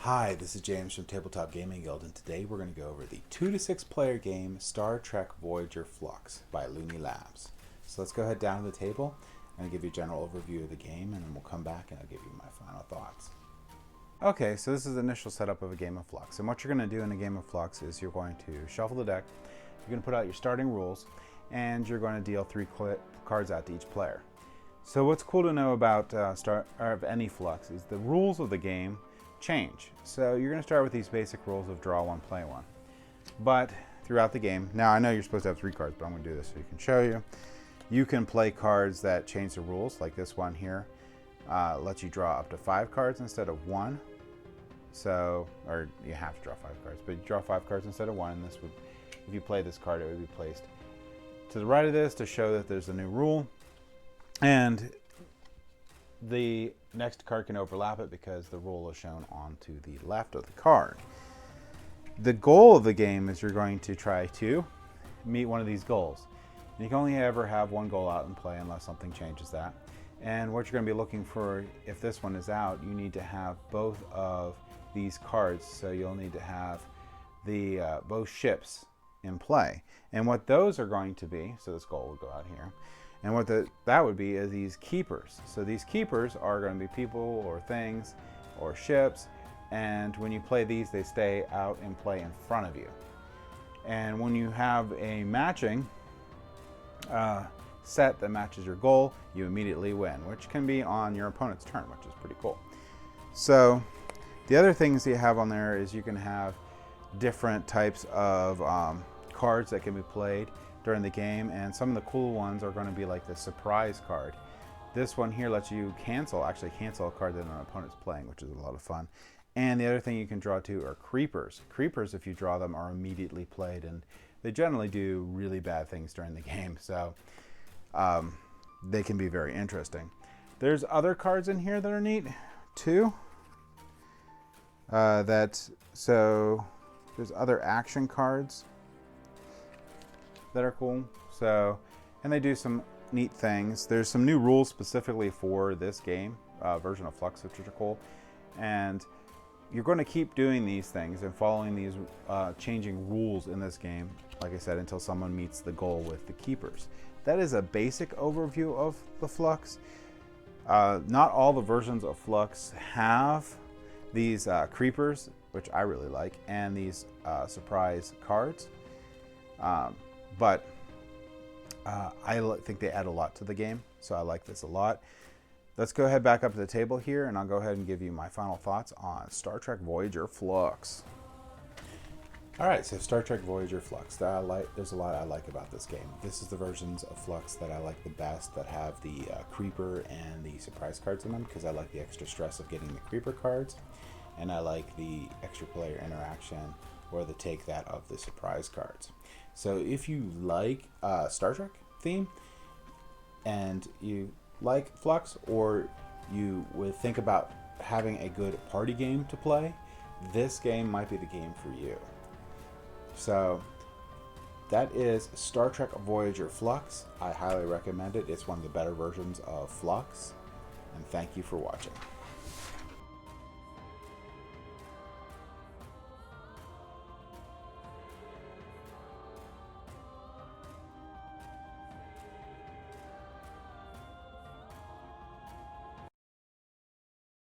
Hi, this is James from Tabletop Gaming Guild, and today we're going to go over the 2 to 6 player game Star Trek Voyager Flux by Looney Labs. So let's go ahead down to the table and I'll give you a general overview of the game, and then we'll come back and I'll give you my final thoughts. Okay, so this is the initial setup of a game of Flux, and what you're going to do in a game of Flux is you're going to shuffle the deck, you're going to put out your starting rules, and you're going to deal 3 cards out to each player. So what's cool to know about any Flux is the rules of the game change. So you're going to start with these basic rules of draw one, play one. But throughout the game, now I know you're supposed to have 3 cards, but I'm going to do this so you can show you. You can play cards that change the rules, like this one here. Lets you draw up to 5 cards instead of 1. So, or you have to draw 5 cards, but you draw 5 cards instead of 1, and this would, if you play this card, it would be placed to the right of this to show that there's a new rule. And the next card can overlap it because the rule is shown on to the left of the card. The goal of the game is you're going to try to meet one of these goals. And you can only ever have one goal out in play unless something changes that. And what you're going to be looking for, if this one is out, you need to have both of these cards. So you'll need to have the both ships in play. And what those are going to be, so this goal will go out here. And what that would be is these keepers. So these keepers are going to be people or things or ships. And when you play these, they stay out in play in front of you. And when you have a matching set that matches your goal, you immediately win, which can be on your opponent's turn, which is pretty cool. So the other things you have on there is you can have different types of cards that can be played during the game, and some of the cool ones are going to be like the surprise card. This one here lets you actually cancel a card that an opponent's playing, which is a lot of fun. And the other thing you can draw to are creepers. Creepers, if you draw them, are immediately played, and they generally do really bad things during the game, so they can be very interesting. There's other cards in here that are neat too. So there's other action cards that are cool. So, and they do some neat things. There's some new rules specifically for this game version of Flux, which are cool. And you're going to keep doing these things and following these changing rules in this game, like I said, until someone meets the goal with the keepers. That is a basic overview of the Flux. Not all the versions of Flux have these creepers, which I really like, and these surprise cards. But I think they add a lot to the game, so I like this a lot. Let's go ahead back up to the table here, and I'll go ahead and give you my final thoughts on Star Trek Voyager Flux. Alright, so Star Trek Voyager Flux. There's a lot I like about this game. This is the versions of Flux that I like the best, that have the creeper and the surprise cards in them, because I like the extra stress of getting the creeper cards, and I like the extra player interaction or the take that of the surprise cards. So if you like Star Trek theme and you like Flux, or you would think about having a good party game to play, this game might be the game for you. So that is Star Trek Voyager Flux. I highly recommend it. It's one of the better versions of Flux. And thank you for watching.